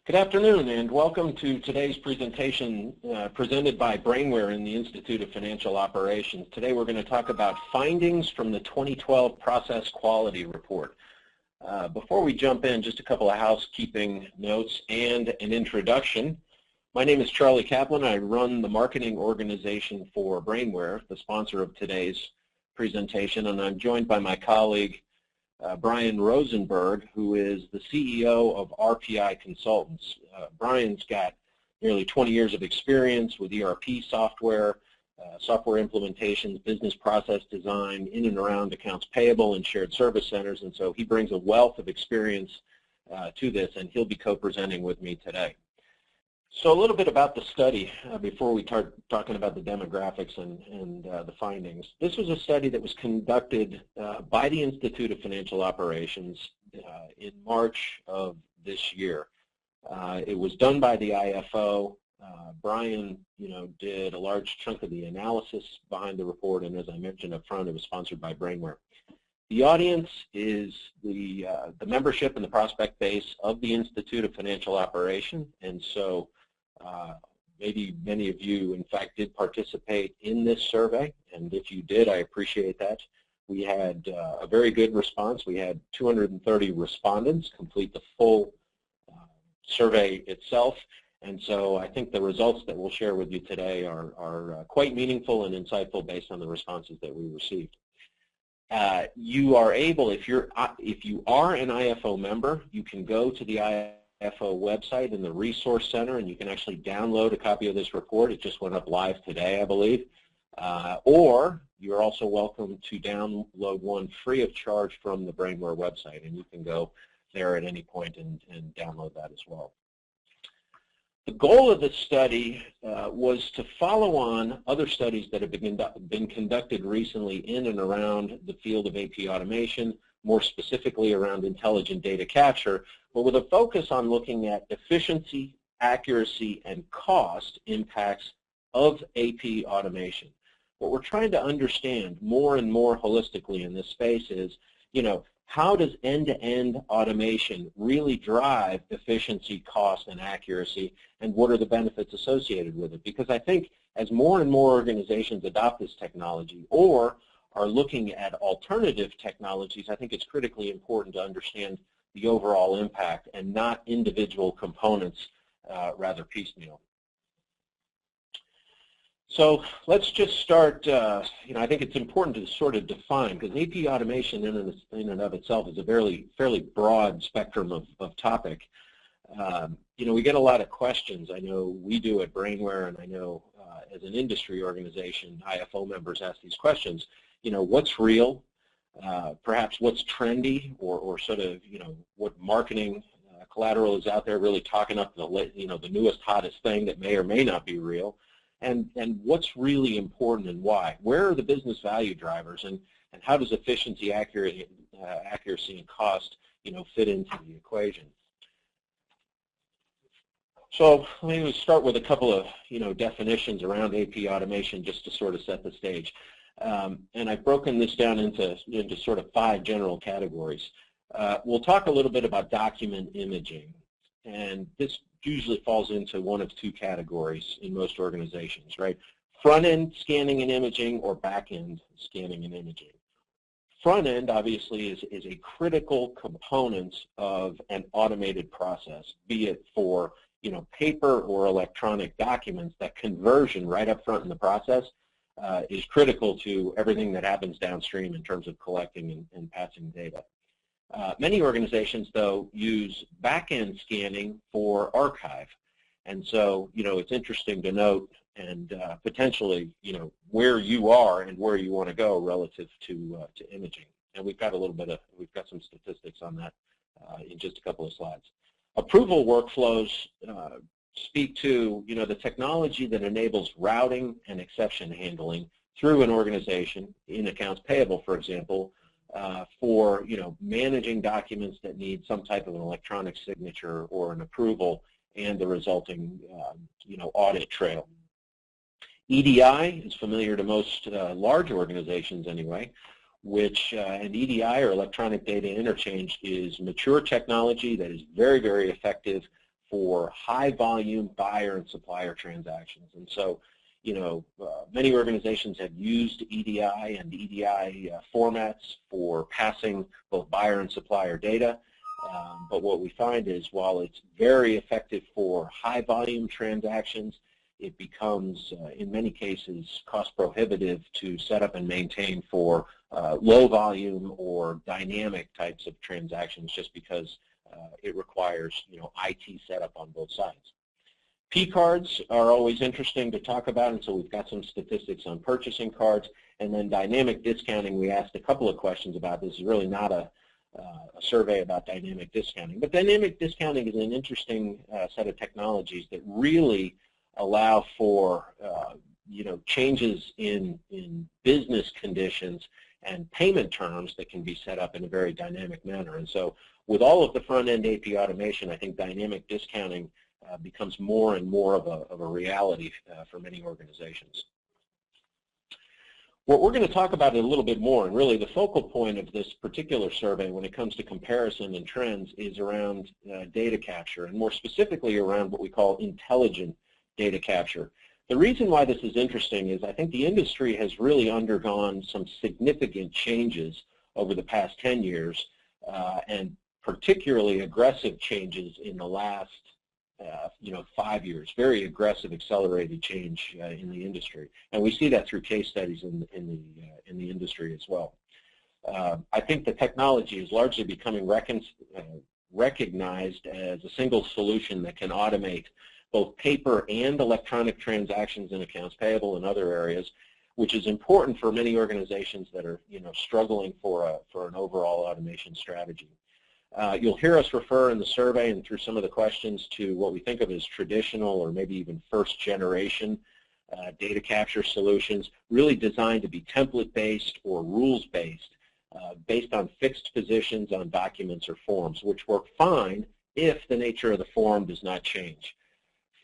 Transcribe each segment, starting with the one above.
Good afternoon and welcome to today's presentation presented by Brainware in the Institute of Financial Operations. Today we're going to talk about findings from the 2012 Process Quality Report. Before we jump in, just a couple of housekeeping notes and an introduction. My name is Charlie Kaplan. I run the marketing organization for Brainware, the sponsor of today's presentation, and I'm joined by my colleague Brian Rosenberg, who is the CEO of RPI Consultants. Brian's got nearly 20 years of experience with ERP software, software implementations, business process design, in and around accounts payable and shared service centers, and so he brings a wealth of experience to this, and he'll be co-presenting with me today. So a little bit about the study before we start talking about the demographics and the findings. This was a study that was conducted by the Institute of Financial Operations in March of this year. It was done by the IFO. Brian, did a large chunk of the analysis behind the report, and as I mentioned up front, it was sponsored by Brainware. The audience is the membership and the prospect base of the Institute of Financial Operations, and so maybe many of you, in fact, did participate in this survey, and if you did, I appreciate that. We had a very good response. We had 230 respondents complete the full survey itself, and so I think the results that we'll share with you today are quite meaningful and insightful based on the responses that we received. You are able, if you are an IFO member, you can go to the IFO website in the Resource Center, and you can actually download a copy of this report. It just went up live today, I believe. Or you're also welcome to download one free of charge from the Brainware website, and you can go there at any point and download that as well. The goal of this study was to follow on other studies that have been conducted recently in and around the field of AP automation, more specifically around intelligent data capture, but with a focus on looking at efficiency, accuracy, and cost impacts of AP automation. What we're trying to understand more and more holistically in this space is, how does end-to-end automation really drive efficiency, cost, and accuracy, and what are the benefits associated with it? Because I think as more and more organizations adopt this technology or are looking at alternative technologies, I think it's critically important to understand the overall impact and not individual components, rather piecemeal. So let's just start, I think it's important to sort of define, because AP automation in and of itself is a fairly broad spectrum of topic. We get a lot of questions. I know we do at Brainware, and I know as an industry organization, IFO members ask these questions. What's real, perhaps what's trendy, or sort of, what marketing collateral is out there really talking up the newest, hottest thing that may or may not be real, and what's really important and why. Where are the business value drivers, and how does efficiency, accuracy, and cost, fit into the equation? So let me start with a couple of, definitions around AP automation just to sort of set the stage. And I've broken this down into sort of 5 general categories. We'll talk a little bit about document imaging, and this usually falls into one of 2 categories in most organizations, right? Front-end scanning and imaging or back-end scanning and imaging. Front-end, obviously, is a critical component of an automated process, be it for paper or electronic documents. That conversion right up front in the process is critical to everything that happens downstream in terms of collecting and passing data. Many organizations, though, use back-end scanning for archive. And so, it's interesting to note and potentially, where you are and where you want to go relative to imaging. And we've got some statistics on that in just a couple of slides. Approval workflows speak to, the technology that enables routing and exception handling through an organization in accounts payable, for example, for, managing documents that need some type of an electronic signature or an approval and the resulting, audit trail. EDI is familiar to most large organizations anyway, and EDI, or electronic data interchange, is mature technology that is very, very effective for high volume buyer and supplier transactions. And so, many organizations have used EDI and EDI formats for passing both buyer and supplier data. But what we find is while it's very effective for high volume transactions, it becomes, in many cases, cost prohibitive to set up and maintain for low volume or dynamic types of transactions, just because it requires, IT setup on both sides. P cards are always interesting to talk about, and so we've got some statistics on purchasing cards. And then dynamic discounting, we asked a couple of questions about. This is really not a survey about dynamic discounting, but dynamic discounting is an interesting set of technologies that really allow for changes in business conditions and payment terms that can be set up in a very dynamic manner. And so with all of the front-end AP automation, I think dynamic discounting becomes more and more of a reality for many organizations. What we're going to talk about a little bit more, and really the focal point of this particular survey when it comes to comparison and trends, is around data capture, and more specifically around what we call intelligent data capture. The reason why this is interesting is I think the industry has really undergone some significant changes over the past 10 years, and particularly aggressive changes in the last 5 years, very aggressive, accelerated change in the industry, and we see that through case studies in the industry as well. I think the technology is largely becoming recognized as a single solution that can automate both paper and electronic transactions in accounts payable and other areas, which is important for many organizations that are struggling for an overall automation strategy. You'll hear us refer in the survey and through some of the questions to what we think of as traditional or maybe even first-generation data capture solutions, really designed to be template-based or rules-based, based on fixed positions on documents or forms, which work fine if the nature of the form does not change.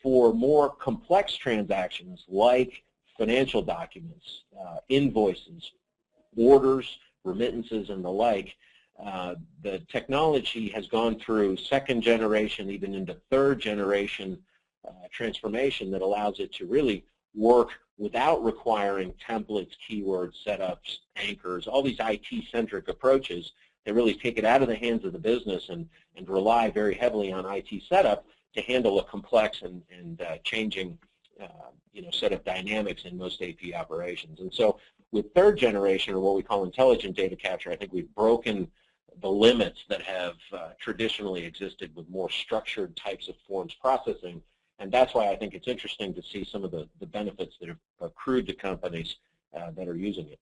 For more complex transactions like financial documents, invoices, orders, remittances, and the like, the technology has gone through second generation, even into third generation transformation that allows it to really work without requiring templates, keywords, setups, anchors, all these IT-centric approaches that really take it out of the hands of the business and rely very heavily on IT setup to handle a complex and changing set of dynamics in most AP operations. And so with third generation, or what we call intelligent data capture, I think we've broken the limits that have traditionally existed with more structured types of forms processing, and that's why I think it's interesting to see some of the benefits that have accrued to companies that are using it.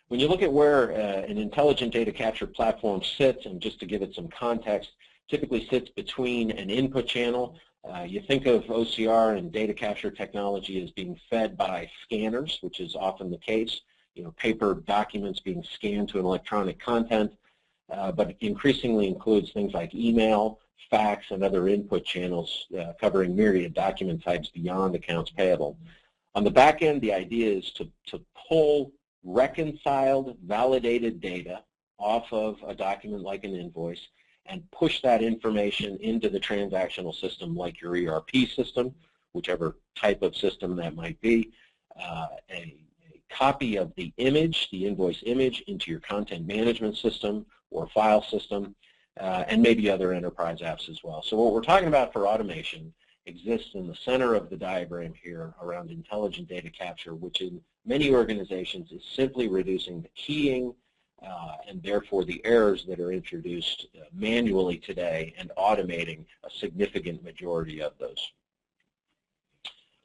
When you look at where an intelligent data capture platform sits, and just to give it some context, typically sits between an input channel. You think of OCR and data capture technology as being fed by scanners, which is often the case, paper documents being scanned to an electronic content, but it increasingly includes things like email, fax, and other input channels covering myriad document types beyond accounts payable. On the back end, the idea is to pull reconciled, validated data off of a document like an invoice and push that information into the transactional system like your ERP system, whichever type of system that might be, a copy of the image, the invoice image, into your content management system or file system, and maybe other enterprise apps as well. So what we're talking about for automation exists in the center of the diagram here around intelligent data capture, which in many organizations is simply reducing the keying and therefore the errors that are introduced manually today and automating a significant majority of those.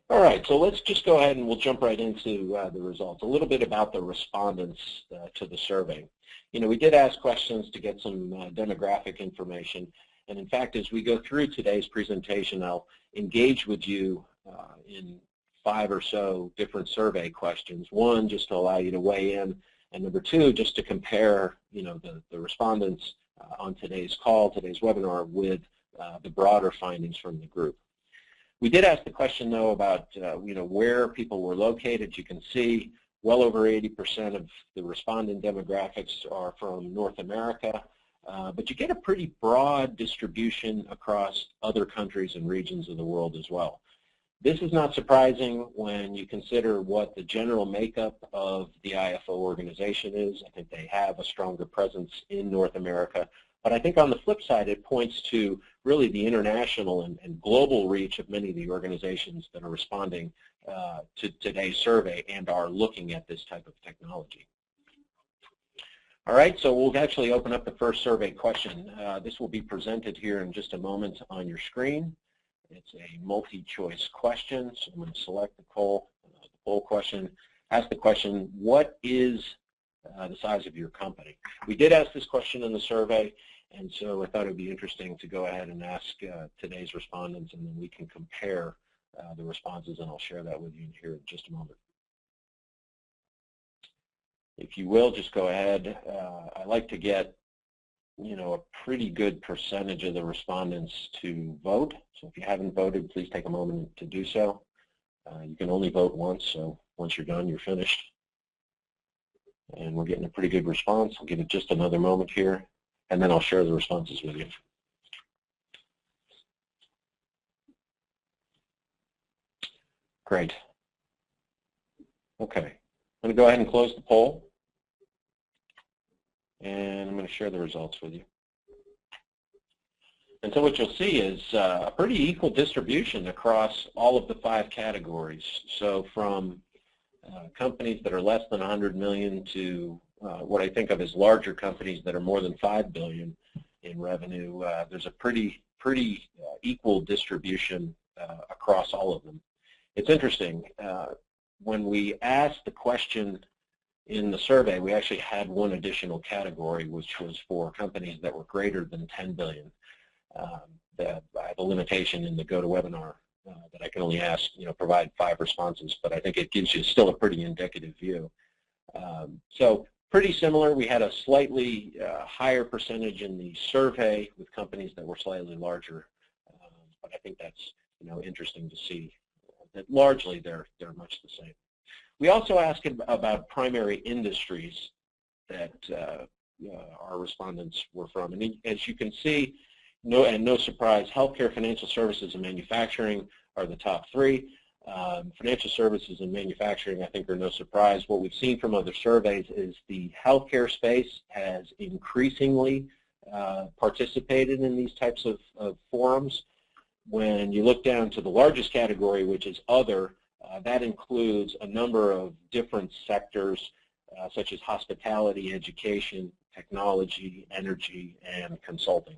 All right, so let's just go ahead and we'll jump right into the results. A little bit about the respondents to the survey. We did ask questions to get some demographic information, and in fact, as we go through today's presentation, I'll engage with you in 5 or so different survey questions. One, just to allow you to weigh in, and number 2, just to compare, the respondents on today's call, today's webinar, with the broader findings from the group. We did ask the question, though, about where people were located. You can see well over 80% of the respondent demographics are from North America. but you get a pretty broad distribution across other countries and regions of the world as well. This is not surprising when you consider what the general makeup of the IFO organization is. I think they have a stronger presence in North America. But I think on the flip side, it points to really the international and global reach of many of the organizations that are responding to today's survey and are looking at this type of technology. All right, so we'll actually open up the first survey question. This will be presented here in just a moment on your screen. It's a multi-choice question, so I'm going to select the poll question. Ask the question, what is the size of your company? We did ask this question in the survey, and so I thought it would be interesting to go ahead and ask today's respondents, and then we can compare the responses, and I'll share that with you here in just a moment. If you will, just go ahead. I like to get a pretty good percentage of the respondents to vote. So if you haven't voted, please take a moment to do so. You can only vote once, so once you're done, you're finished. And we're getting a pretty good response. I'll give it just another moment here, and then I'll share the responses with you. Great. Okay. I'm going to go ahead and close the poll. And I'm going to share the results with you. And so what you'll see is a pretty equal distribution across all of the 5 categories. So from companies that are less than 100 million to what I think of as larger companies that are more than 5 billion in revenue, there's a pretty equal distribution across all of them. It's interesting. When we asked the question in the survey, we actually had one additional category, which was for companies that were greater than 10 billion. I have a limitation in the GoToWebinar that I can only provide 5 responses, but I think it gives you still a pretty indicative view. So pretty similar. We had a slightly higher percentage in the survey with companies that were slightly larger, but I think that's interesting to see that largely they're much the same. We also asked about primary industries that our respondents were from. And as you can see, no surprise, healthcare, financial services, and manufacturing are the top 3. Financial services and manufacturing, I think, are no surprise. What we've seen from other surveys is the healthcare space has increasingly participated in these types of forums. When you look down to the largest category, which is other, that includes a number of different sectors such as hospitality, education, technology, energy, and consulting.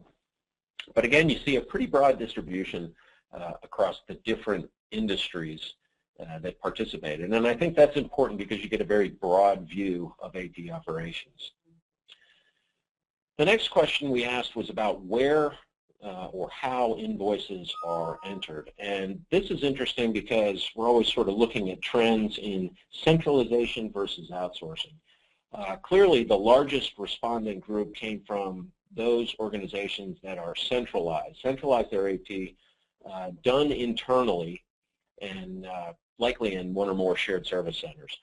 But again, you see a pretty broad distribution across the different industries that participated. And I think that's important because you get a very broad view of AP operations. The next question we asked was about where or how invoices are entered. And this is interesting because we're always sort of looking at trends in centralization versus outsourcing. Clearly, the largest respondent group came from those organizations that are centralized their AP, done internally, and likely in one or more shared service centers.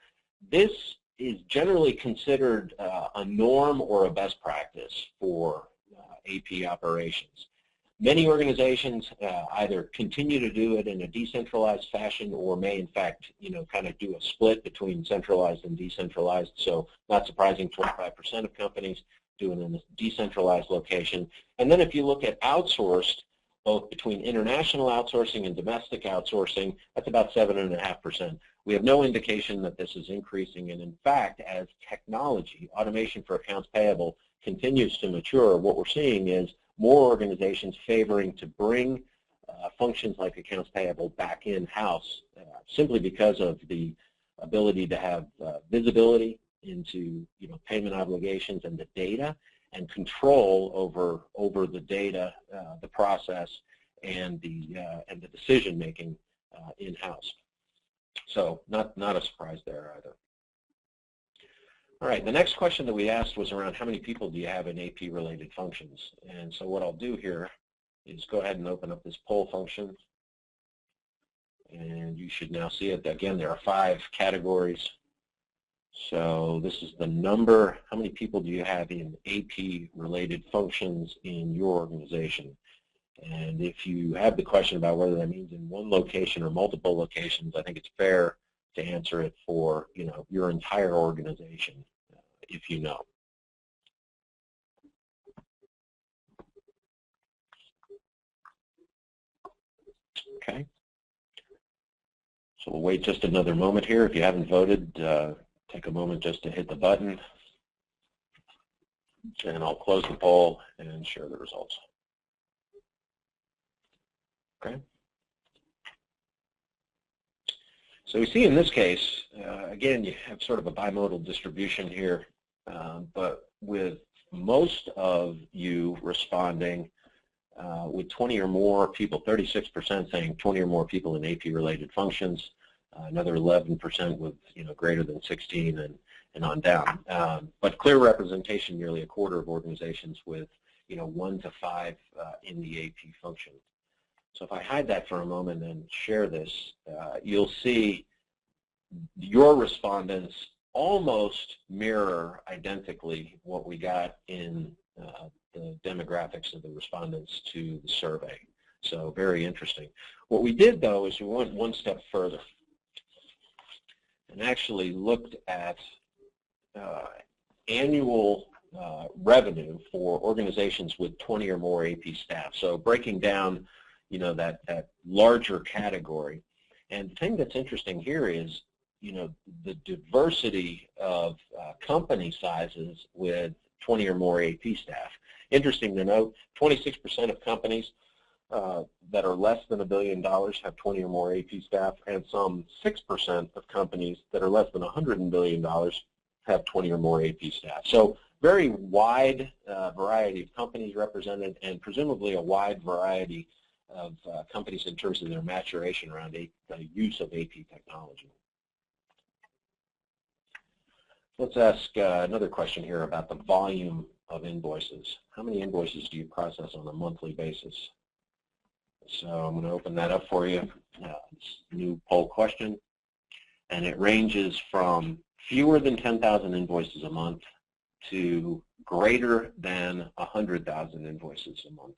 This is generally considered a norm or a best practice for AP operations. Many organizations either continue to do it in a decentralized fashion or may, in fact, kind of do a split between centralized and decentralized. So not surprising, 25% of companies do it in a decentralized location. And then if you look at outsourced, both between international outsourcing and domestic outsourcing, that's about 7.5%. We have no indication that this is increasing. And in fact, as technology, automation for accounts payable, continues to mature, what we're seeing is more organizations favoring to bring functions like accounts payable back in-house simply because of the ability to have visibility into payment obligations and the data, and control over the data, the process, and the decision making in-house. So not a surprise there either. All right, the next question that we asked was around how many people do you have in AP-related functions? And so what I'll do here is go ahead and open up this poll function. And you should now see it. Again, there are 5 categories. So this is the number, how many people do you have in AP-related functions in your organization? And if you have the question about whether that means in one location or multiple locations, I think it's fair to answer it for, your entire organization, if you know. Okay. So we'll wait just another moment here. If you haven't voted, take a moment just to hit the button. And I'll close the poll and share the results. Okay. So we see in this case, again, you have sort of a bimodal distribution here, but with most of you responding with 20 or more people, 36% saying 20 or more people in AP-related functions, another 11% with greater than 16 and on down. But clear representation, nearly a quarter of organizations with 1 to 5 in the AP function. So if I hide that for a moment and share this, you'll see your respondents almost mirror identically what we got in the demographics of the respondents to the survey. So very interesting. What we did, though, is we went one step further and actually looked at annual revenue for organizations with 20 or more AP staff. So breaking down, that larger category. And the thing that's interesting here is, the diversity of company sizes with 20 or more AP staff. Interesting to note, 26% of companies that are less than $1 billion have 20 or more AP staff, and some 6% of companies that are less than $100 billion have 20 or more AP staff. So very wide variety of companies represented, and presumably a wide variety of companies in terms of their maturation around the use of AP technology. Let's ask another question here about the volume of invoices. How many invoices do you process on a monthly basis? So I'm going to open that up for you. It's a new poll question, and it ranges from fewer than 10,000 invoices a month to greater than 100,000 invoices a month.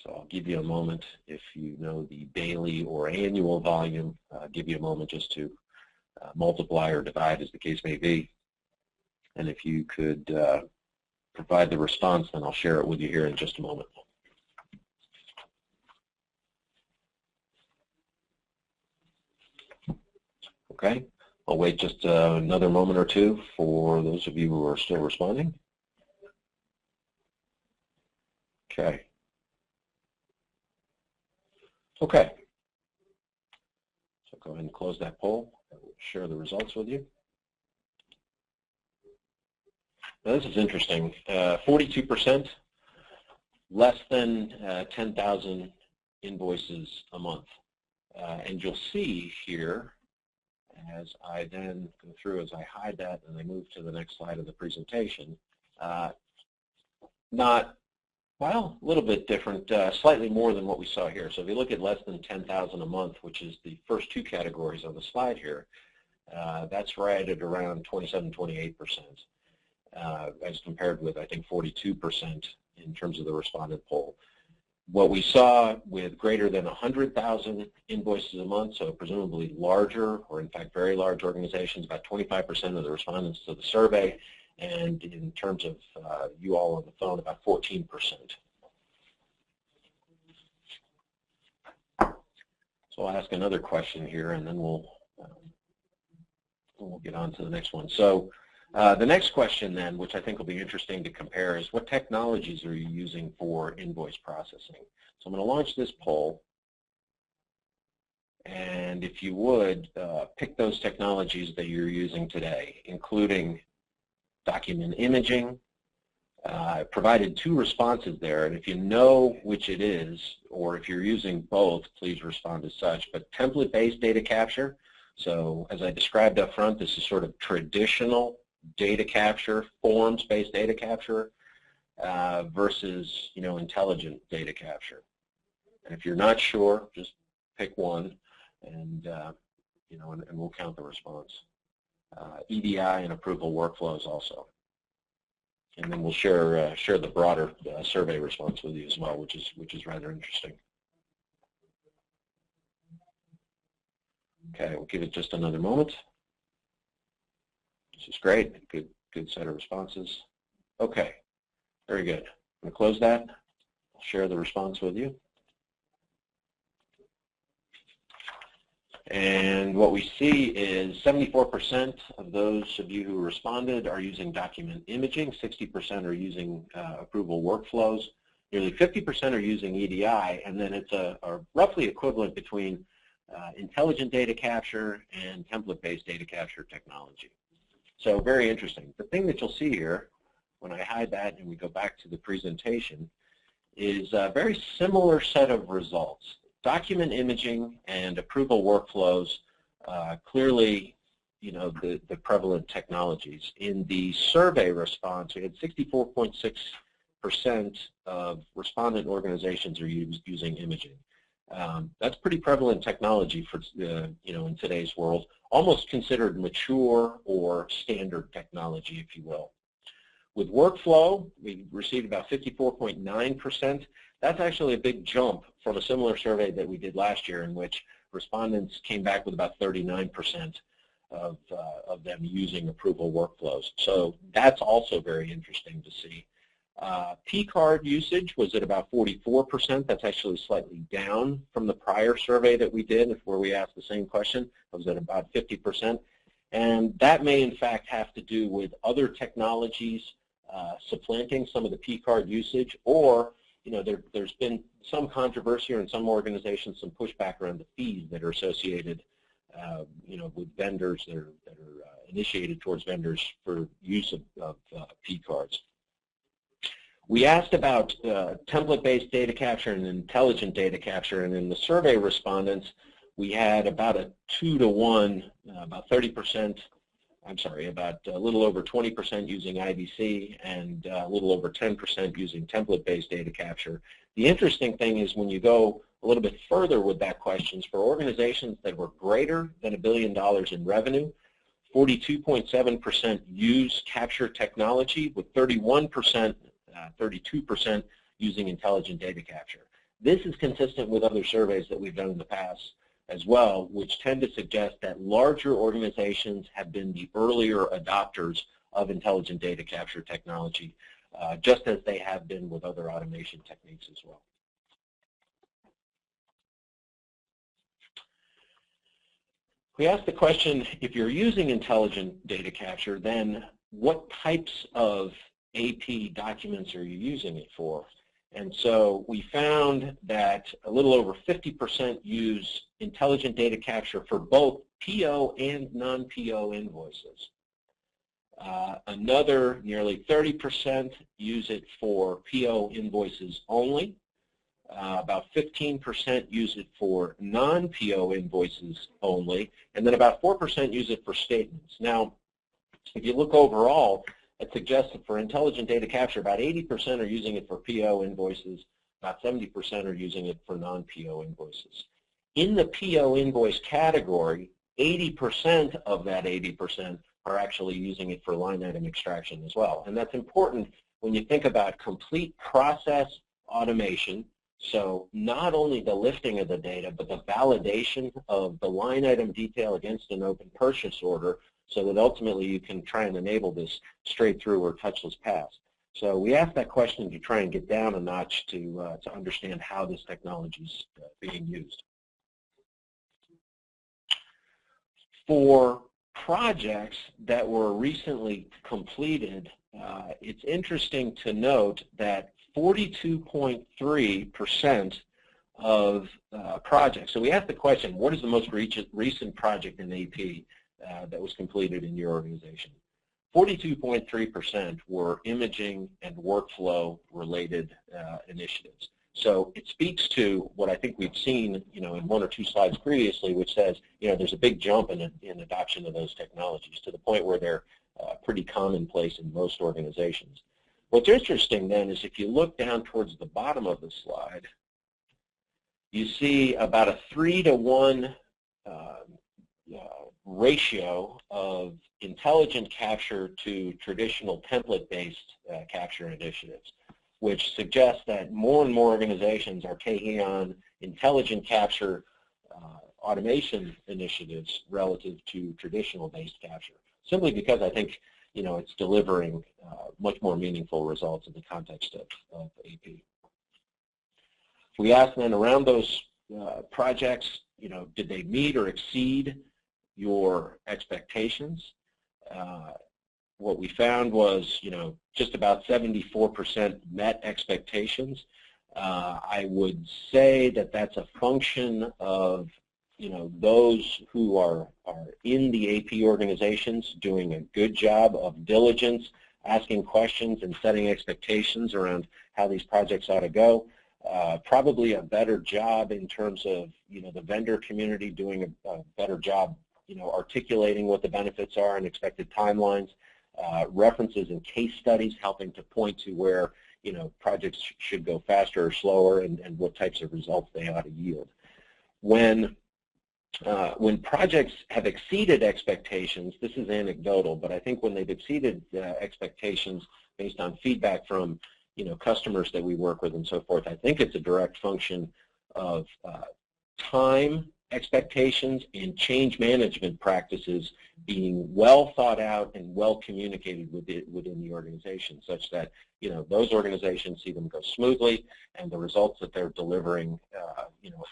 So I'll give you a moment if you know the daily or annual volume. I'll give you a moment just to multiply or divide, as the case may be. And if you could provide the response, then I'll share it with you here in just a moment. Okay, I'll wait just another moment or two for those of you who are still responding. Okay. Okay. So go ahead and close that poll. I will share the results with you. Now this is interesting. 42% less than 10,000 invoices a month. And you'll see here, as I then go through, as I hide that and I move to the next slide of the presentation, well, a little bit different, slightly more than what we saw here. So if you look at less than 10,000 a month, which is the first two categories on the slide here, that's right at around 27, 28%, as compared with, I think, 42% in terms of the respondent poll. What we saw with greater than 100,000 invoices a month, so presumably larger, or in fact very large organizations, about 25% of the respondents to the survey, and in terms of you all on the phone, about 14%. So I'll ask another question here, and then we'll get on to the next one. So the next question then, which I think will be interesting to compare, is what technologies are you using for invoice processing? So I'm going to launch this poll, and if you would, pick those technologies that you're using today, including document imaging. I provided two responses there, and if you know which it is, or if you're using both, please respond as such. But template-based data capture, so as I described up front, this is sort of traditional data capture, forms-based data capture, versus intelligent data capture. And if you're not sure, just pick one, and and we'll count the response. EDI and approval workflows also. And then we'll share the broader survey response with you as well, which is rather interesting. Okay, we'll give it just another moment. This is great. Good set of responses. Okay, very good. I'm going to close that. I'll share the response with you. And what we see is 74% of those of you who responded are using document imaging, 60% are using approval workflows, nearly 50% are using EDI, and then it's a roughly equivalent between intelligent data capture and template-based data capture technology. So very interesting. The thing that you'll see here, when I hide that and we go back to the presentation, is a very similar set of results. Document imaging and approval workflows, clearly, the prevalent technologies. In the survey response, we had 64.6% of respondent organizations are using imaging. That's pretty prevalent technology for, in today's world, almost considered mature or standard technology, if you will. With workflow, we received about 54.9%. That's actually a big jump from a similar survey that we did last year, in which respondents came back with about 39% of them using approval workflows. So that's also very interesting to see. P-card usage was at about 44%. That's actually slightly down from the prior survey that we did, where we asked the same question. It was at about 50%. And that may, in fact, have to do with other technologies supplanting some of the P-card usage, or there's been some controversy, or in some organizations, some pushback around the fees that are associated, with vendors that are initiated towards vendors for use of P-cards. We asked about template-based data capture and intelligent data capture, and in the survey respondents, we had about a 2-to-1, about 30%. About a little over 20% using IDC and a little over 10% using template-based data capture. The interesting thing is when you go a little bit further with that question, for organizations that were greater than $1 billion in revenue, 42.7% use capture technology, with 32% using intelligent data capture. This is consistent with other surveys that we've done in the past as well, which tend to suggest that larger organizations have been the earlier adopters of intelligent data capture technology, just as they have been with other automation techniques as well. We asked the question, if you're using intelligent data capture, then what types of AP documents are you using it for? And so we found that a little over 50% use intelligent data capture for both PO and non-PO invoices. Another nearly 30% use it for PO invoices only. About 15% use it for non-PO invoices only. And then about 4% use it for statements. Now, if you look overall, it suggests that for intelligent data capture, about 80% are using it for PO invoices, about 70% are using it for non-PO invoices. In the PO invoice category, 80% of that 80% are actually using it for line item extraction as well. And that's important when you think about complete process automation, so not only the lifting of the data, but the validation of the line item detail against an open purchase order, so that ultimately you can try and enable this straight through or touchless pass. So we asked that question to try and get down a notch to understand how this technology is being used. For projects that were recently completed, it's interesting to note that 42.3% of projects, so we asked the question, what is the most recent project in AP that was completed in your organization? 42.3% were imaging and workflow related initiatives. So it speaks to what I think we've seen, in one or two slides previously, which says, there's a big jump in adoption of those technologies to the point where they're pretty commonplace in most organizations. What's interesting then is if you look down towards the bottom of the slide, you see about a 3-to-1 ratio of intelligent capture to traditional template-based capture initiatives, which suggests that more and more organizations are taking on intelligent capture automation initiatives relative to traditional-based capture, simply because I think it's delivering much more meaningful results in the context of AP. We asked then around those projects, did they meet or exceed your expectations? What we found was, just about 74% met expectations. I would say that that's a function of, those who are in the AP organizations doing a good job of diligence, asking questions and setting expectations around how these projects ought to go. Probably a better job in terms of, the vendor community doing a better job, articulating what the benefits are and expected timelines, references and case studies helping to point to where, projects should go faster or slower and what types of results they ought to yield. When projects have exceeded expectations, this is anecdotal, but I think when they've exceeded expectations based on feedback from customers that we work with and so forth, I think it's a direct function of time expectations and change management practices being well thought out and well communicated within the organization, such that those organizations see them go smoothly and the results that they're delivering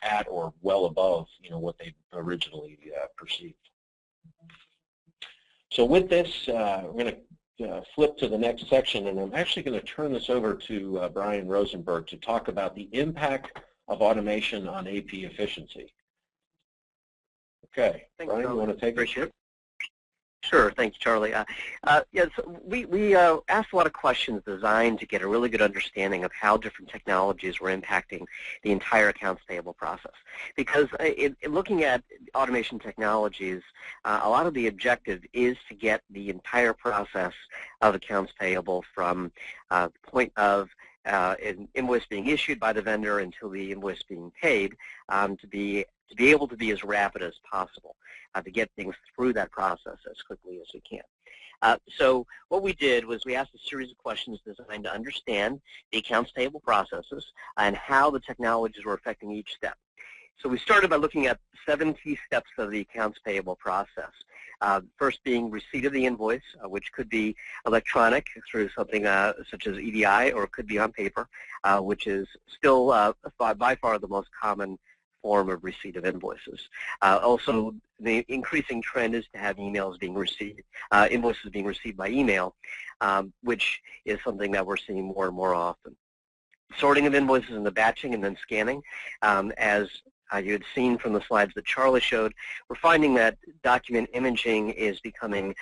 at or well above what they originally perceived. So with this, we're going to flip to the next section, and I'm actually going to turn this over to Brian Rosenberg to talk about the impact of automation on AP efficiency. Okay, Thanks, Brian, you want to take it? Sure, thanks, Charlie. Yes, we asked a lot of questions designed to get a really good understanding of how different technologies were impacting the entire accounts payable process. Because in looking at automation technologies, a lot of the objective is to get the entire process of accounts payable from the point of an invoice being issued by the vendor until the invoice being paid to be able to be as rapid as possible, to get things through that process as quickly as we can. So what we did was we asked a series of questions designed to understand the accounts payable processes and how the technologies were affecting each step. So we started by looking at 7 key steps of the accounts payable process. First being receipt of the invoice, which could be electronic through something such as EDI, or it could be on paper, which is still by far the most common form of receipt of invoices. Also, the increasing trend is to have emails being received, invoices being received by email, which is something that we're seeing more and more often. Sorting of invoices and the batching and then scanning. As you had seen from the slides that Charlie showed, we're finding that document imaging is becoming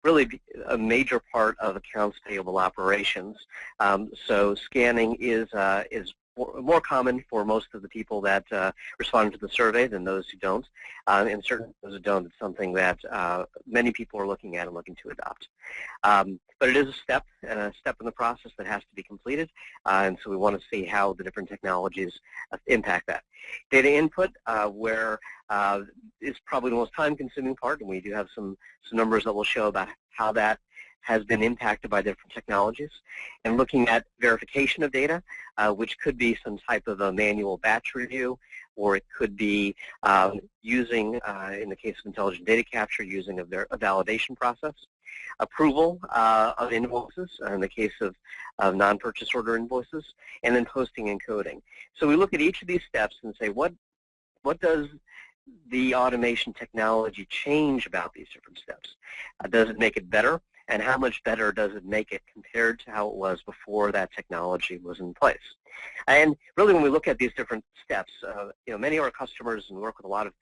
really a major part of accounts payable operations. So scanning is more common for most of the people that responded to the survey than those who don't. And certainly those who don't, it's something that many people are looking at and looking to adopt. But it is a step in the process that has to be completed, and so we want to see how the different technologies impact that. Data input, where is probably the most time-consuming part, and we do have some numbers that will show about how that has been impacted by different technologies, and looking at verification of data, which could be some type of a manual batch review, or it could be using, in the case of intelligent data capture, using a validation process. Approval of invoices, in the case of non-purchase order invoices, and then posting and coding. So we look at each of these steps and say, what does the automation technology change about these different steps? Does it make it better? And how much better does it make it compared to how it was before that technology was in place? And really, when we look at these different steps, many of our customers, and work with a lot of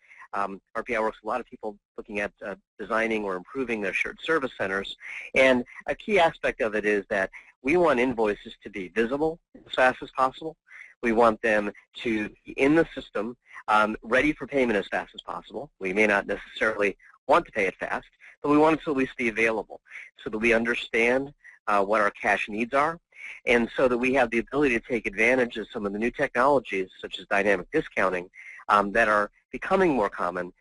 RPI works with a lot of people looking at designing or improving their shared service centers. And a key aspect of it is that we want invoices to be visible as fast as possible. We want them to be in the system, ready for payment as fast as possible. We may not necessarily want to pay it fast, but we want it to at least be available so that we understand what our cash needs are, and so that we have the ability to take advantage of some of the new technologies, such as dynamic discounting, that are becoming more common,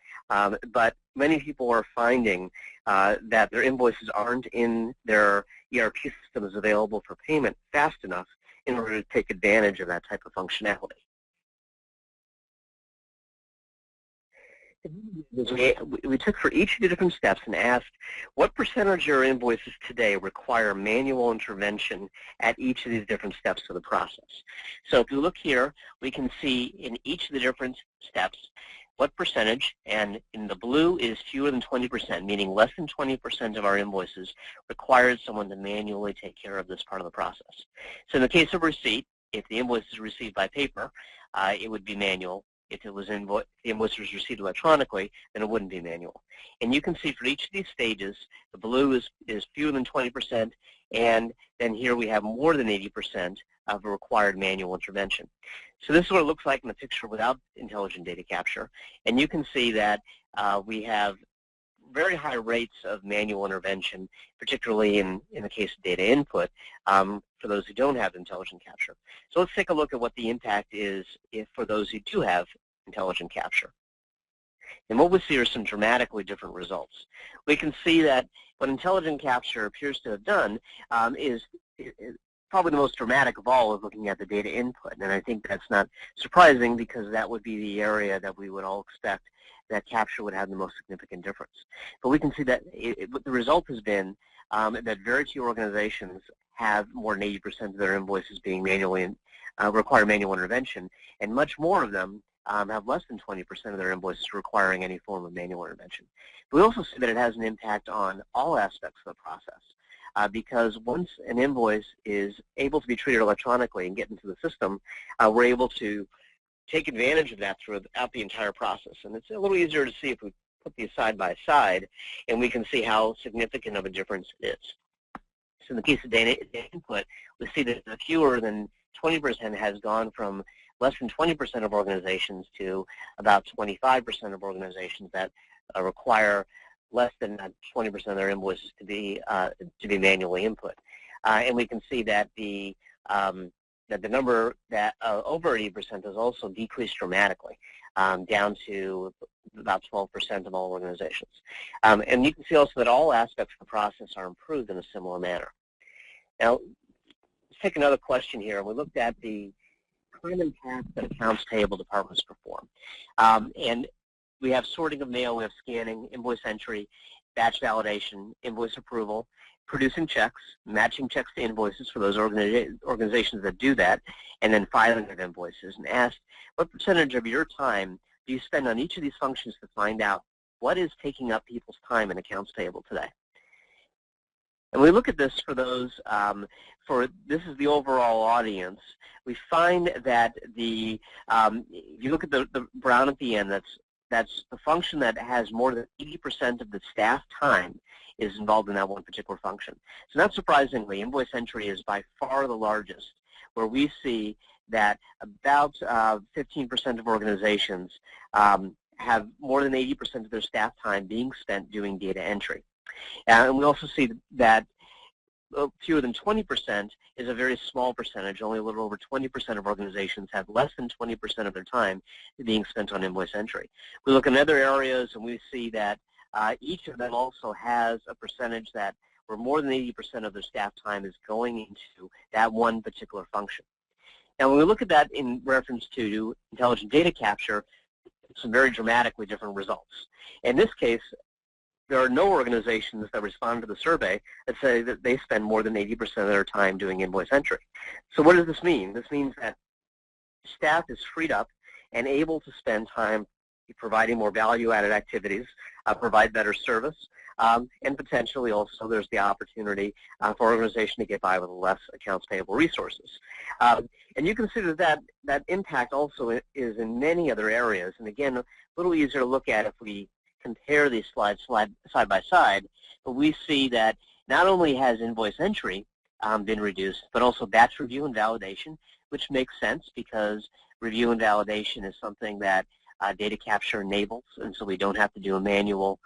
but many people are finding that their invoices aren't in their ERP systems available for payment fast enough in order to take advantage of that type of functionality. We took for each of the different steps and asked what percentage of your invoices today require manual intervention at each of these different steps of the process. So if you look here, we can see in each of the different steps what percentage, and in the blue is fewer than 20%, meaning less than 20% of our invoices required someone to manually take care of this part of the process. So in the case of receipt, if the invoice is received by paper, it would be manual. If it was the invoice was received electronically, then it wouldn't be manual. And you can see for each of these stages, the blue is fewer than 20%, and then here we have more than 80% of required manual intervention. So this is what it looks like in the picture without intelligent data capture. And you can see that we have very high rates of manual intervention, particularly in the case of data input, for those who don't have intelligent capture. So let's take a look at what the impact is for those who do have intelligent capture. And what we see are some dramatically different results. We can see that what intelligent capture appears to have done is probably the most dramatic of all is looking at the data input. And I think that's not surprising because that would be the area that we would all expect that capture would have the most significant difference. But we can see that the result has been that very few organizations have more than 80% of their invoices being manually require manual intervention, and much more of them have less than 20% of their invoices requiring any form of manual intervention. But we also see that it has an impact on all aspects of the process because once an invoice is able to be treated electronically and get into the system, we're able to take advantage of that throughout the entire process. And it's a little easier to see if we put these side by side, and we can see how significant of a difference it is. So in the case of data input, we see that the fewer than 20% has gone from less than 20% of organizations to about 25% of organizations that require less than 20% of their invoices to be manually input. And we can see that the number that over 80% has also decreased dramatically, down to about 12% of all organizations. And you can see also that all aspects of the process are improved in a similar manner. Now, let's take another question here. We looked at the common tasks that accounts payable departments perform. And we have sorting of mail, we have scanning, invoice entry, batch validation, invoice approval, producing checks, matching checks to invoices for those organizations that do that, and then filing of invoices. And asked, what percentage of your time do you spend on each of these functions to find out what is taking up people's time in accounts payable today? And we look at this for those, this is the overall audience. We find that if you look at the brown at the end, that's the function that has more than 80% of the staff time is involved in that one particular function. So not surprisingly, invoice entry is by far the largest, where we see that about 15% of organizations have more than 80% of their staff time being spent doing data entry. And we also see that fewer than 20% is a very small percentage. Only a little over 20% of organizations have less than 20% of their time being spent on invoice entry. We look in other areas and we see that each of them also has a percentage that where more than 80% of their staff time is going into that one particular function. Now when we look at that in reference to intelligent data capture, some very dramatically different results. In this case, there are no organizations that respond to the survey that say that they spend more than 80% of their time doing invoice entry. So what does this mean? This means that staff is freed up and able to spend time providing more value-added activities, provide better service, and potentially also there's the opportunity for an organization to get by with less accounts payable resources. And you can see that impact also is in many other areas. And again, a little easier to look at if we compare these slides side by side, but we see that not only has invoice entry been reduced, but also batch review and validation, which makes sense because review and validation is something that data capture enables, and so we don't have to do a manual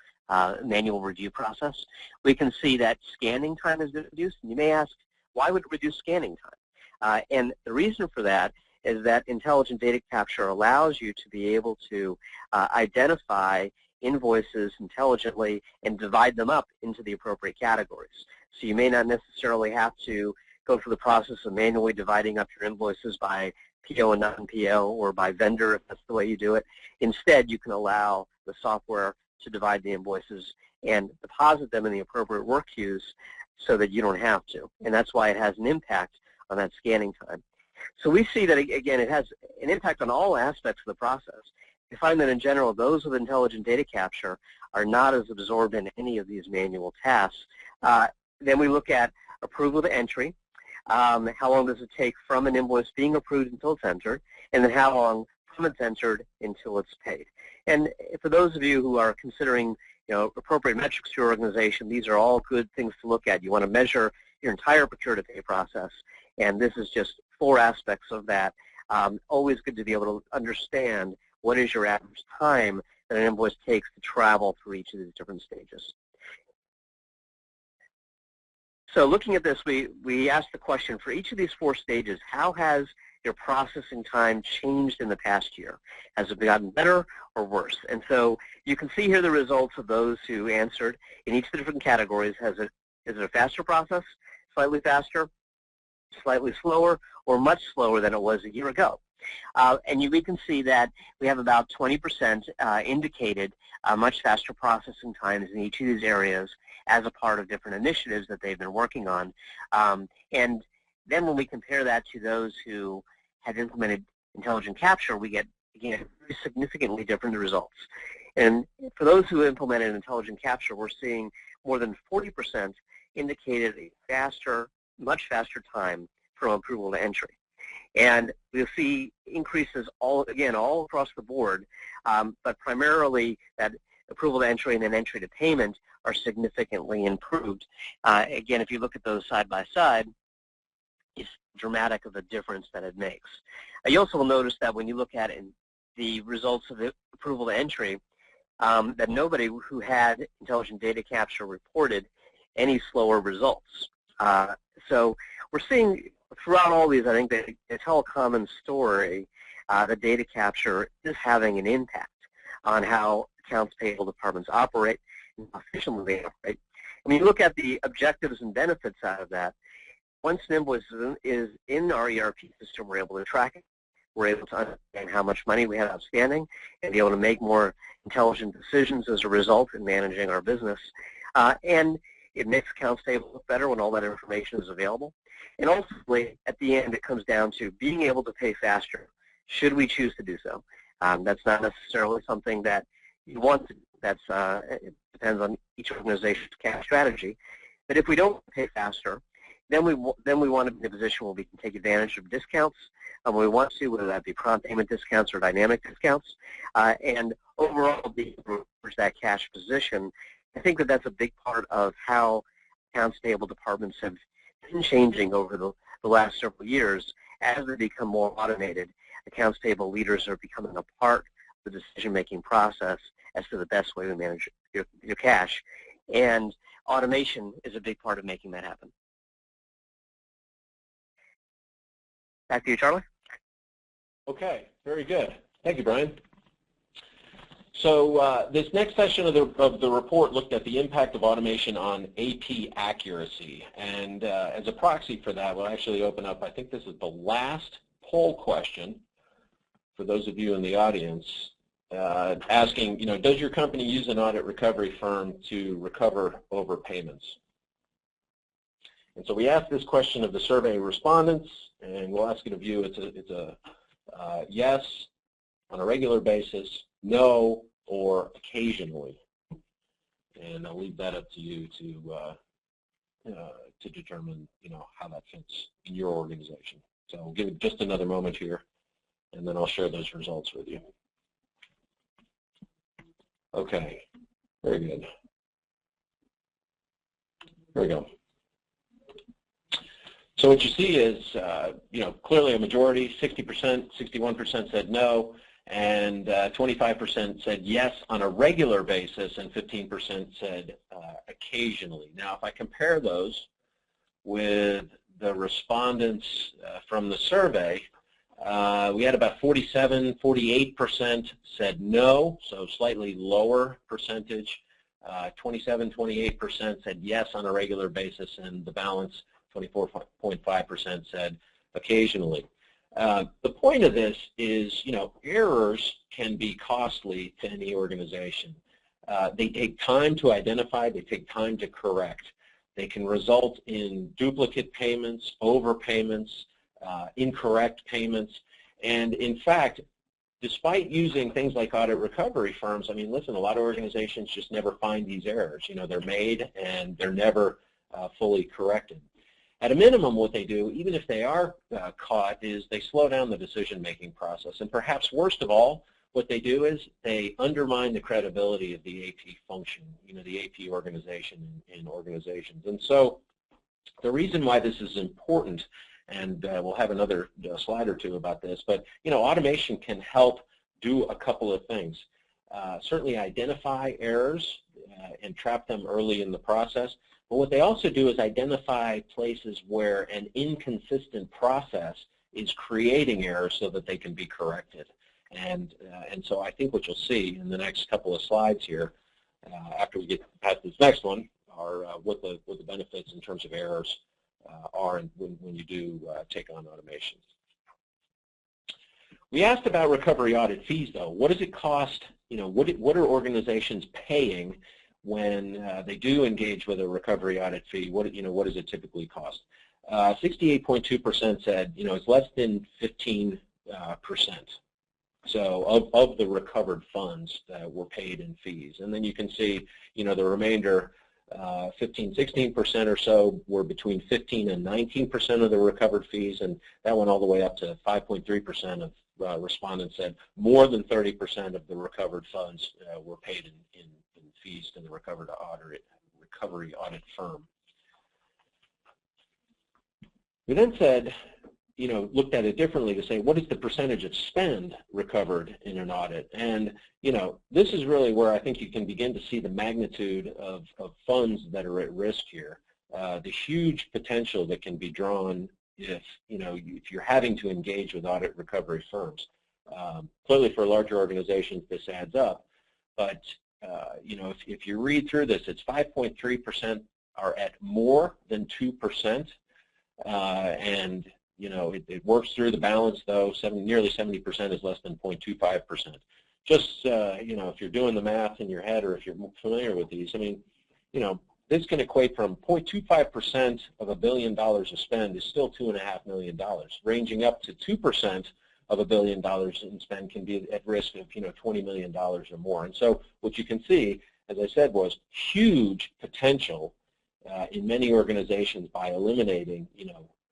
review process. We can see that scanning time has been reduced, and you may ask, why would it reduce scanning time? And the reason for that is that intelligent data capture allows you to be able to identify invoices intelligently and divide them up into the appropriate categories. So you may not necessarily have to go through the process of manually dividing up your invoices by PO and non-PO or by vendor if that's the way you do it. Instead, you can allow the software to divide the invoices and deposit them in the appropriate work queues so that you don't have to. And that's why it has an impact on that scanning time. So we see that, again, it has an impact on all aspects of the process. We find that in general, those with intelligent data capture are not as absorbed in any of these manual tasks. Then we look at approval to entry. How long does it take from an invoice being approved until it's entered, and then how long from it's entered until it's paid. And for those of you who are considering appropriate metrics to your organization, these are all good things to look at. You want to measure your entire procure-to-pay process, and this is just 4 aspects of that. Always good to be able to understand what is your average time that an invoice takes to travel through each of these different stages. So looking at this, we asked the question, for each of these 4 stages, how has your processing time changed in the past year? Has it gotten better or worse? And so you can see here the results of those who answered in each of the different categories. Is it a faster process, slightly faster, slightly slower, or much slower than it was a year ago? And we can see that we have about 20% indicated much faster processing times in each of these areas as a part of different initiatives that they've been working on. And then when we compare that to those who have implemented intelligent capture, we get, again, very significantly different results. And for those who implemented intelligent capture, we're seeing more than 40% indicated a faster, much faster time from approval to entry. And we'll see increases all across the board, but primarily that approval to entry and then entry to payment are significantly improved. Again, if you look at those side by side, it's dramatic of a difference that it makes. You also will notice that when you look at it, the results of the approval to entry, that nobody who had intelligent data capture reported any slower results. So we're seeing throughout all these, I think they tell a common story. The data capture is having an impact on how accounts payable departments operate and how efficiently they operate. When you look at the objectives and benefits out of that, once an invoice is in our ERP system, we're able to track it. We're able to understand how much money we have outstanding and be able to make more intelligent decisions as a result in managing our business. And it makes accounts payable look better when all that information is available. And ultimately, at the end, it comes down to being able to pay faster, should we choose to do so. That's not necessarily something that you want to do. It depends on each organization's cash strategy. But if we don't pay faster, then we want to be in a position where we can take advantage of discounts when we want to, whether that be prompt payment discounts or dynamic discounts, and overall be able to that cash position. I think that that's a big part of how accounts payable departments have been changing over the last several years. As they become more automated, accounts payable leaders are becoming a part of the decision-making process as to the best way to manage your cash. And automation is a big part of making that happen. Back to you, Charlie. Okay, very good. Thank you, Brian. So this next session of the report looked at the impact of automation on AP accuracy. And as a proxy for that, we'll actually open up, I think this is the last poll question for those of you in the audience, asking, does your company use an audit recovery firm to recover overpayments? And so we asked this question of the survey respondents, and we'll ask it of you. It's a yes, on a regular basis, no, or occasionally. And I'll leave that up to you to determine, how that fits in your organization. So I'll give it just another moment here, and then I'll share those results with you. Okay, very good. Here we go. So what you see is, clearly a majority, 60%, 61% said no, and 25% said yes on a regular basis, and 15% said occasionally. Now, if I compare those with the respondents from the survey, We had about 48% said no, so slightly lower percentage. 28% said yes on a regular basis, and the balance, 24.5%, said occasionally. The point of this is, errors can be costly to any organization. They take time to identify, they take time to correct. They can result in duplicate payments, overpayments, incorrect payments, and in fact, despite using things like audit recovery firms, listen, a lot of organizations just never find these errors. They're made and they're never fully corrected. At a minimum, what they do, even if they are caught, is they slow down the decision-making process. And perhaps worst of all, what they do is they undermine the credibility of the AP function, the AP organization in organizations. And so the reason why this is important, and we'll have another slide or two about this, but automation can help do a couple of things. Certainly identify errors and trap them early in the process, but what they also do is identify places where an inconsistent process is creating errors so that they can be corrected. And so I think what you'll see in the next couple of slides here, after we get past this next one, are what the benefits in terms of errors are when you do take on automation. We asked about recovery audit fees, though. What does it cost? What are organizations paying when they do engage with a recovery audit fee? What does it typically cost? 68.2% said it's less than 15%. So of the recovered funds that were paid in fees, and then you can see the remainder. 16% or so were between 15 and 19% of the recovered fees, and that went all the way up to 5.3% of respondents said more than 30% of the recovered funds were paid in fees to the recovery audit firm. We then said, looked at it differently to say, what is the percentage of spend recovered in an audit? And, this is really where I think you can begin to see the magnitude of funds that are at risk here, the huge potential that can be drawn if you're having to engage with audit recovery firms. Clearly for larger organizations, this adds up, but, if you read through this, it's 5.3% are at more than 2%, and it works through the balance, though. Nearly 70% is less than 0.25%. Just, if you're doing the math in your head, or if you're familiar with these, this can equate from 0.25% of $1 billion of spend is still $2.5 million. Ranging up to 2% of $1 billion in spend can be at risk of, $20 million or more. And so what you can see, as I said, was huge potential in many organizations by eliminating,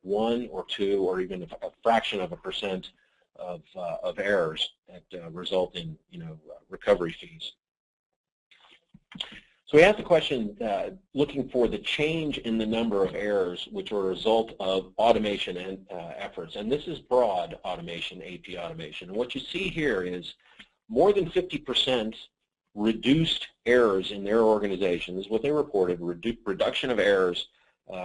1 or 2 or even a fraction of a percent of errors that result in recovery fees. So we asked the question looking for the change in the number of errors which are a result of automation and efforts, and this is broad automation, AP automation. And what you see here is more than 50% reduced errors in their organization. This is what they reported: reduction of errors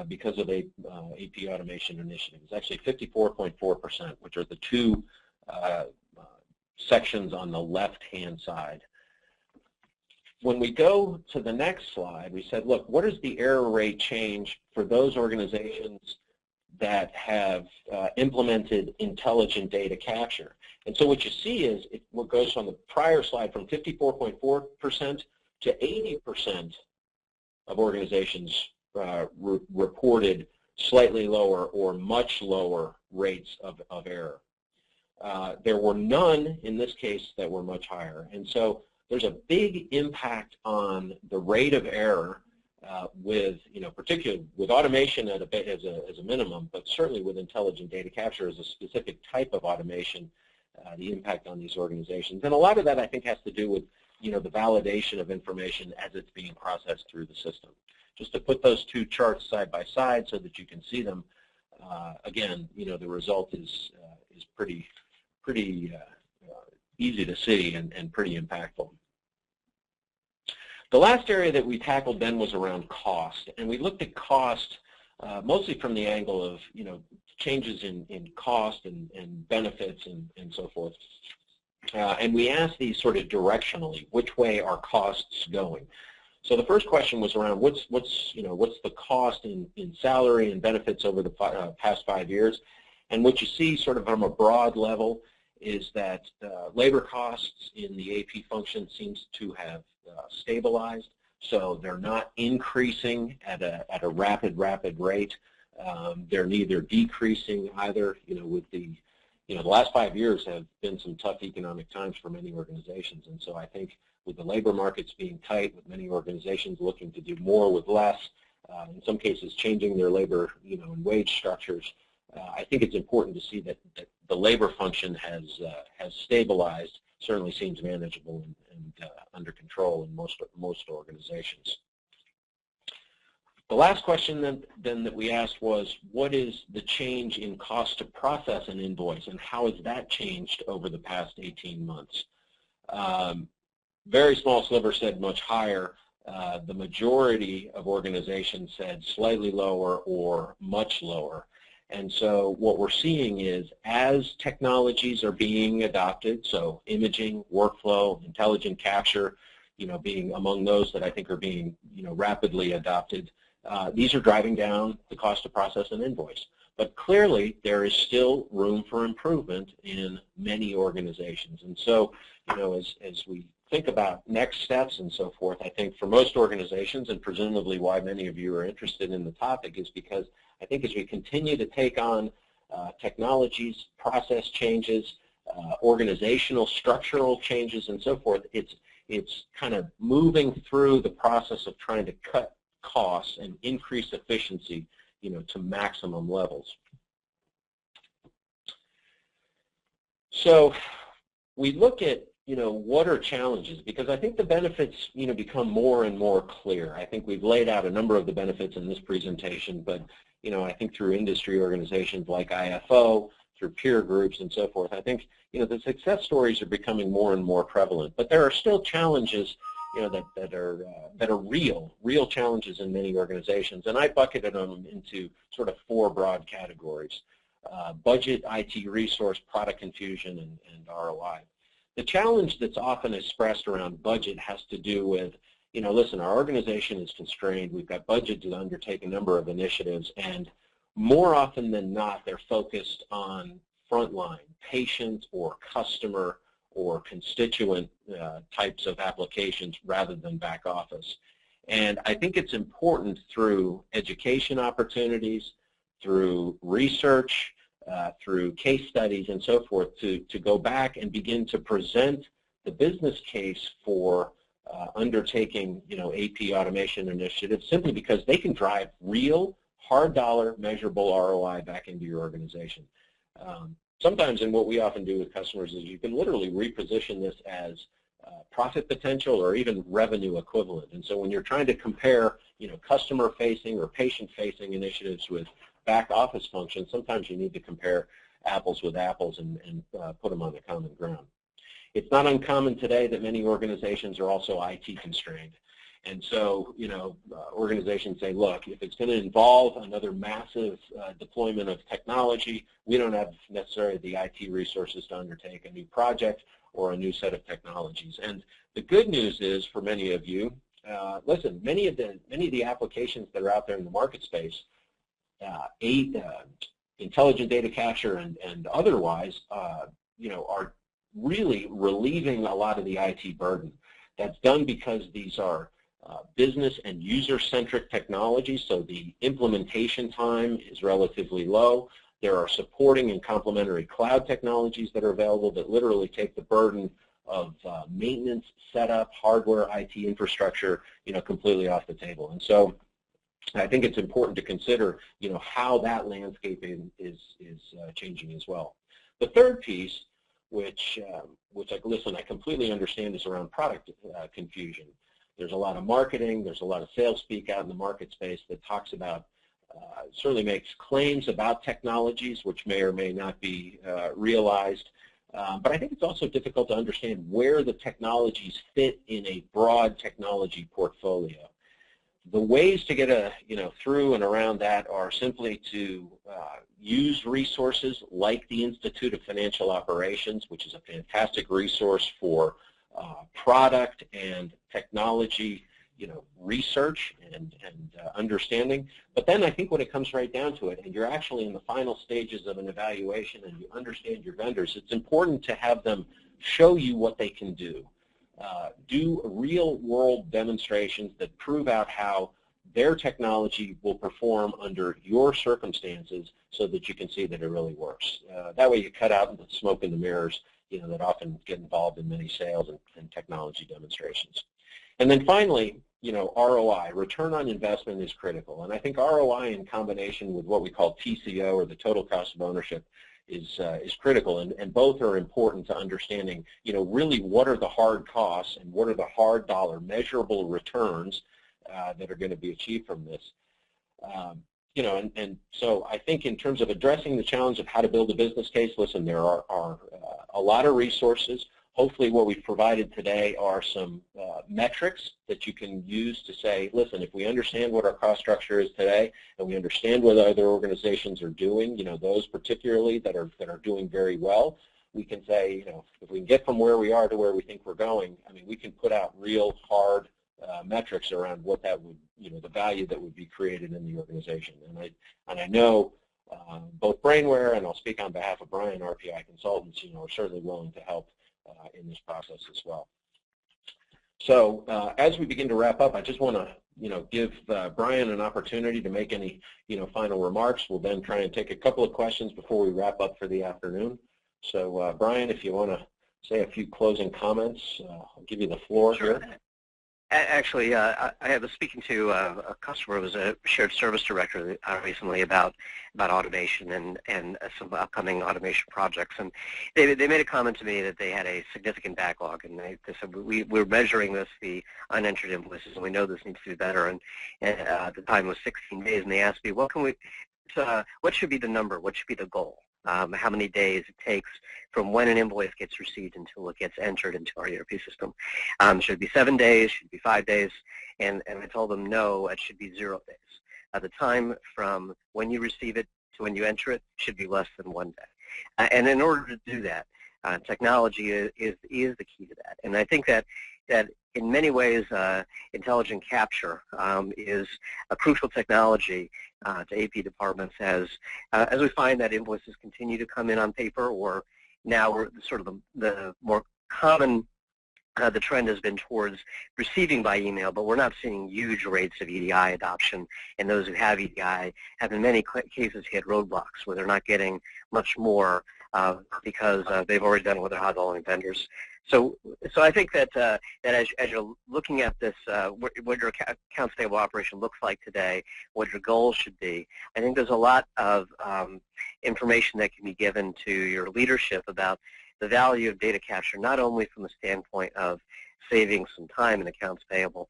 because of AP automation initiatives. Actually 54.4%, which are the two sections on the left-hand side. When we go to the next slide, we said, look, what is the error rate change for those organizations that have implemented intelligent data capture? And so what you see is what goes from the prior slide from 54.4% to 80% of organizations reported slightly lower or much lower rates of error. There were none in this case that were much higher. And so there's a big impact on the rate of error with, particularly with automation as a minimum, but certainly with intelligent data capture as a specific type of automation, the impact on these organizations. And a lot of that, I think, has to do with, the validation of information as it's being processed through the system. Just to put those two charts side by side so that you can see them, again, the result is pretty easy to see and pretty impactful. The last area that we tackled then was around cost, and we looked at cost mostly from the angle of, changes in cost and benefits and so forth. And we asked these sort of directionally, which way are costs going? So the first question was around what's the cost in salary and benefits over the past 5 years, and what you see sort of from a broad level is that labor costs in the AP function seems to have stabilized, so they're not increasing at a rapid rate. They're neither decreasing either. With the last 5 years have been some tough economic times for many organizations, and so I think with the labor markets being tight, with many organizations looking to do more with less, in some cases changing their labor, and wage structures, I think it's important to see that the labor function has stabilized, certainly seems manageable and under control in most organizations. The last question then that we asked was, what is the change in cost to process an invoice, and how has that changed over the past 18 months? Very small sliver said much higher. The majority of organizations said slightly lower or much lower. And so what we're seeing is as technologies are being adopted, so imaging, workflow, intelligent capture, being among those that I think are being, rapidly adopted, these are driving down the cost to process an invoice. But clearly, there is still room for improvement in many organizations. And so, as we think about next steps and so forth, I think for most organizations, and presumably why many of you are interested in the topic, is because I think as we continue to take on technologies, process changes, organizational, structural changes, and so forth, it's kind of moving through the process of trying to cut costs and increase efficiency, to maximum levels. So we look at, what are challenges? Because I think the benefits, become more and more clear. I think we've laid out a number of the benefits in this presentation, but, I think through industry organizations like IFO, through peer groups and so forth, I think, the success stories are becoming more and more prevalent. But there are still challenges, that are real challenges in many organizations, and I bucketed them into sort of 4 broad categories: budget, IT resource, product confusion, and ROI. The challenge that's often expressed around budget has to do with, listen, our organization is constrained. We've got budget to undertake a number of initiatives, and more often than not, they're focused on frontline, patient or customer or constituent types of applications rather than back office. And I think it's important through education opportunities, through research, through case studies and so forth to go back and begin to present the business case for undertaking, AP automation initiatives, simply because they can drive real, hard dollar, measurable ROI back into your organization. Sometimes, and what we often do with customers is you can literally reposition this as profit potential or even revenue equivalent. And so when you're trying to compare, customer-facing or patient-facing initiatives with back office functions, sometimes you need to compare apples with apples and put them on the common ground. It's not uncommon today that many organizations are also IT constrained. And so, organizations say, look, if it's going to involve another massive deployment of technology, we don't have necessarily the IT resources to undertake a new project or a new set of technologies. And the good news is, for many of you, listen, many of the applications that are out there in the market space, intelligent data capture and otherwise, are really relieving a lot of the IT burden. That's done because these are business and user-centric technologies, so the implementation time is relatively low. There are supporting and complementary cloud technologies that are available that literally take the burden of maintenance, setup, hardware, IT infrastructure, completely off the table. And so I think it's important to consider, how that landscape is changing as well. The third piece, which I completely understand, is around product confusion. There's a lot of marketing, there's a lot of sales speak out in the market space that talks about, certainly makes claims about technologies which may or may not be realized. But I think it's also difficult to understand where the technologies fit in a broad technology portfolio. The ways to get through and around that are simply to use resources like the Institute of Financial Operations, which is a fantastic resource for product and technology research and understanding. But then I think when it comes right down to it, and you're actually in the final stages of an evaluation and you understand your vendors, it's important to have them show you what they can do. Do real-world demonstrations that prove out how their technology will perform under your circumstances so that you can see that it really works. That way you cut out the smoke and the mirrors that often get involved in many sales and technology demonstrations. And then finally, ROI, return on investment, is critical. And I think ROI in combination with what we call TCO, or the total cost of ownership, is critical, and both are important to understanding, really what are the hard costs and what are the hard dollar measurable returns that are going to be achieved from this. And so I think in terms of addressing the challenge of how to build a business case, listen, there are a lot of resources. Hopefully what we've provided today are some metrics that you can use to say, listen, if we understand what our cost structure is today and we understand what other organizations are doing, those particularly that are doing very well, we can say, if we can get from where we are to where we think we're going, I mean, we can put out real hard metrics around what that would, the value that would be created in the organization. And I know both Brainware, and I'll speak on behalf of Brian, RPI Consultants, are certainly willing to help in this process as well. So as we begin to wrap up, I just want to give Brian an opportunity to make any final remarks. We'll then try and take a couple of questions before we wrap up for the afternoon. So Brian, if you want to say a few closing comments, I'll give you the floor. Sure. Here. Actually, I was speaking to a customer who was a shared service director recently about automation and some upcoming automation projects, and they made a comment to me that they had a significant backlog, and they said, we're measuring this, the unentered invoices, and we know this needs to be better, and at the time it was 16 days, and they asked me, what should be the number, what should be the goal? How many days it takes from when an invoice gets received until it gets entered into our ERP system. Should it be 7 days? Should it be 5 days? And I told them, no, it should be 0 days. The time from when you receive it to when you enter it should be less than 1 day. And in order to do that, technology is the key to that. And I think that in many ways, intelligent capture is a crucial technology to AP departments as we find that invoices continue to come in on paper, or now we're sort of the more common, the trend has been towards receiving by email, but we're not seeing huge rates of EDI adoption, and those who have EDI have in many cases hit roadblocks where they're not getting much more because they've already done it with their high-volume vendors. So I think that as you're looking at this, what your accounts payable operation looks like today, what your goals should be, I think there's a lot of information that can be given to your leadership about the value of data capture, not only from the standpoint of saving some time in accounts payable,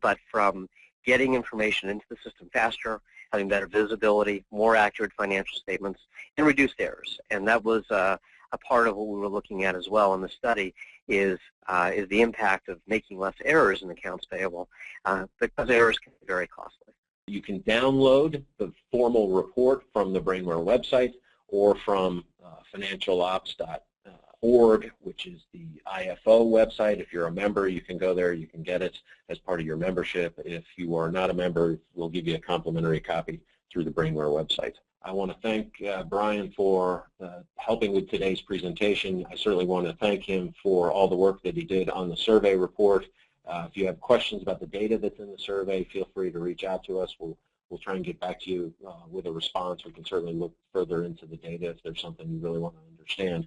but from getting information into the system faster, having better visibility, more accurate financial statements, and reduced errors. And that was a part of what we were looking at as well in the study is the impact of making less errors in accounts payable, because errors can be very costly. You can download the formal report from the Brainware website or from financialops.org, which is the IFO website. If you're a member, you can go there. You can get it as part of your membership. If you are not a member, we'll give you a complimentary copy through the Brainware website. I want to thank Brian for helping with today's presentation. I certainly want to thank him for all the work that he did on the survey report. If you have questions about the data that's in the survey, feel free to reach out to us. We'll try and get back to you with a response. We can certainly look further into the data if there's something you really want to understand.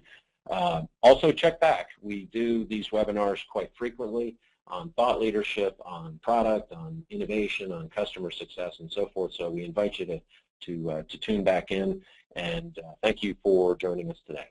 Also check back. We do these webinars quite frequently on thought leadership, on product, on innovation, on customer success, and so forth. So we invite you to tune back in, and thank you for joining us today.